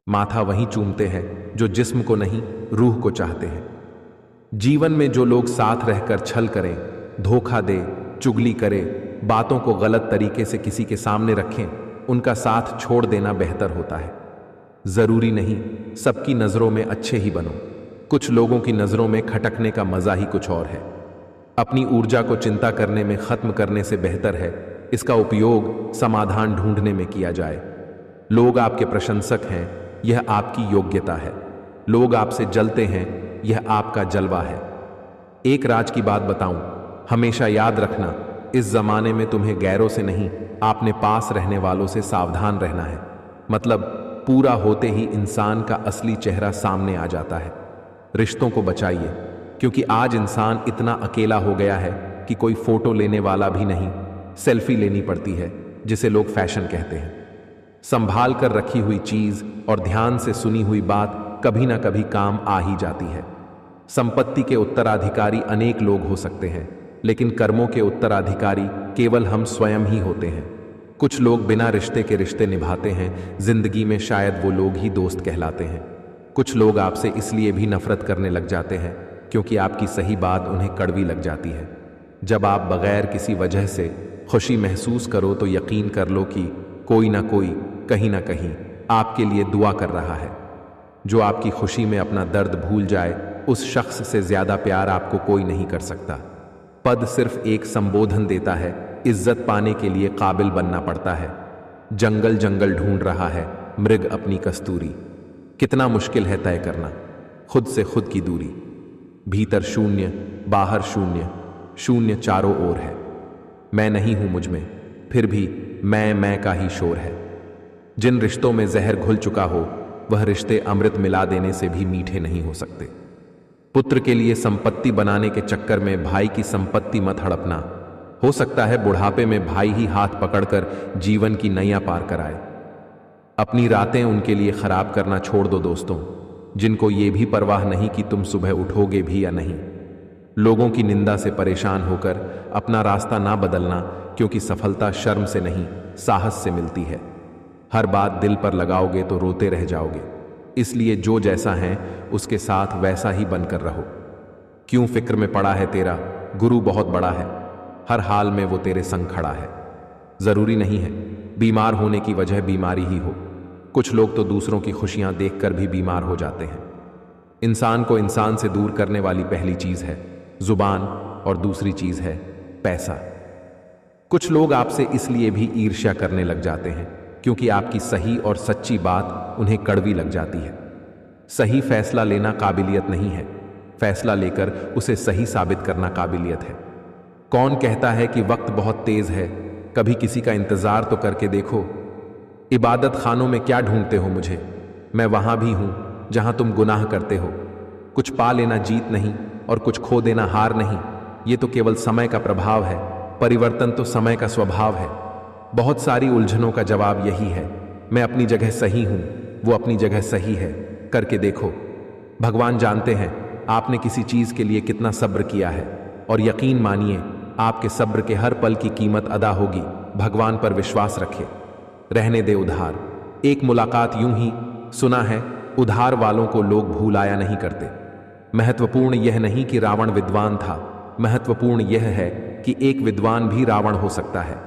माथा वहीं चूमते हैं जो जिस्म को नहीं, रूह को चाहते हैं। जीवन में जो लोग साथ रहकर छल करें, धोखा दे, चुगली करे, बातों को गलत तरीके से किसी के सामने रखें, उनका साथ छोड़ देना बेहतर होता है। जरूरी नहीं सबकी नजरों में अच्छे ही बनो, कुछ लोगों की नजरों में खटकने का मजा ही कुछ और है। अपनी ऊर्जा को चिंता करने में खत्म करने से बेहतर है इसका उपयोग समाधान ढूंढने में किया जाए। लोग आपके प्रशंसक हैं, यह आपकी योग्यता है। लोग आपसे जलते हैं, यह आपका जलवा है। एक राज की बात बताऊं, हमेशा याद रखना, इस जमाने में तुम्हें गैरों से नहीं, आपने पास रहने वालों से सावधान रहना है। मतलब पूरा होते ही इंसान का असली चेहरा सामने आ जाता है। रिश्तों को बचाइए, क्योंकि आज इंसान इतना अकेला हो गया है कि कोई फोटो लेने वाला भी नहीं, सेल्फी लेनी पड़ती है जिसे लोग फैशन कहते हैं। संभाल कर रखी हुई चीज और ध्यान से सुनी हुई बात कभी ना कभी काम आ ही जाती है। संपत्ति के उत्तराधिकारी अनेक लोग हो सकते हैं, लेकिन कर्मों के उत्तराधिकारी केवल हम स्वयं ही होते हैं। कुछ लोग बिना रिश्ते के रिश्ते निभाते हैं, जिंदगी में शायद वो लोग ही दोस्त कहलाते हैं। कुछ लोग आपसे इसलिए भी नफरत करने लग जाते हैं क्योंकि आपकी सही बात उन्हें कड़वी लग जाती है। जब आप बगैर किसी वजह से खुशी महसूस करो तो यकीन कर लो कि कोई ना कोई कहीं ना कहीं आपके लिए दुआ कर रहा है। जो आपकी खुशी में अपना दर्द भूल जाए, उस शख्स से ज्यादा प्यार आपको कोई नहीं कर सकता। पद सिर्फ एक संबोधन देता है, इज्जत पाने के लिए काबिल बनना पड़ता है। जंगल जंगल ढूंढ रहा है, मृग अपनी कस्तूरी। कितना मुश्किल है तय करना खुद से खुद की दूरी। भीतर शून्य, बाहर शून्य, शून्य चारों ओर है। मैं नहीं हूं मुझ में, फिर भी मैं का ही शोर है। जिन रिश्तों में जहर घुल चुका हो, वह रिश्ते अमृत मिला देने से भी मीठे नहीं हो सकते। पुत्र के लिए संपत्ति बनाने के चक्कर में भाई की संपत्ति मत हड़पना। हो सकता है बुढ़ापे में भाई ही हाथ पकड़कर जीवन की नैया पार कराए। अपनी रातें उनके लिए खराब करना छोड़ दो दोस्तों, जिनको ये भी परवाह नहीं कि तुम सुबह उठोगे भी या नहीं। लोगों की निंदा से परेशान होकर अपना रास्ता ना बदलना, क्योंकि सफलता शर्म से नहीं, साहस से मिलती है। हर बात दिल पर लगाओगे तो रोते रह जाओगे। इसलिए जो जैसा है उसके साथ वैसा ही बनकर रहो। क्यों फिक्र में पड़ा है तेरा, गुरु बहुत बड़ा है, हर हाल में वो तेरे संग खड़ा है। जरूरी नहीं है बीमार होने की वजह बीमारी ही हो। कुछ लोग तो दूसरों की खुशियां देखकर भी बीमार हो जाते हैं। इंसान को इंसान से दूर करने वाली पहली चीज है जुबान, और दूसरी चीज है पैसा। कुछ लोग आपसे इसलिए भी ईर्ष्या करने लग जाते हैं क्योंकि आपकी सही और सच्ची बात उन्हें कड़वी लग जाती है। सही फैसला लेना काबिलियत नहीं है, फैसला लेकर उसे सही साबित करना काबिलियत है। कौन कहता है कि वक्त बहुत तेज है, कभी किसी का इंतजार तो करके देखो। इबादत खानों में क्या ढूंढते हो मुझे, मैं वहां भी हूं जहां तुम गुनाह करते हो। कुछ पा लेना जीत नहीं और कुछ खो देना हार नहीं, ये तो केवल समय का प्रभाव है। परिवर्तन तो समय का स्वभाव है। बहुत सारी उलझनों का जवाब यही है, मैं अपनी जगह सही हूं, वो अपनी जगह सही है, करके देखो। भगवान जानते हैं आपने किसी चीज के लिए कितना सब्र किया है, और यकीन मानिए आपके सब्र के हर पल की कीमत अदा होगी। भगवान पर विश्वास रखे, रहने दे उधार। एक मुलाकात यूं ही, सुना है उधार वालों को लोग भूलाया नहीं करते। महत्वपूर्ण यह नहीं कि रावण विद्वान था, महत्वपूर्ण यह है कि एक विद्वान भी रावण हो सकता है।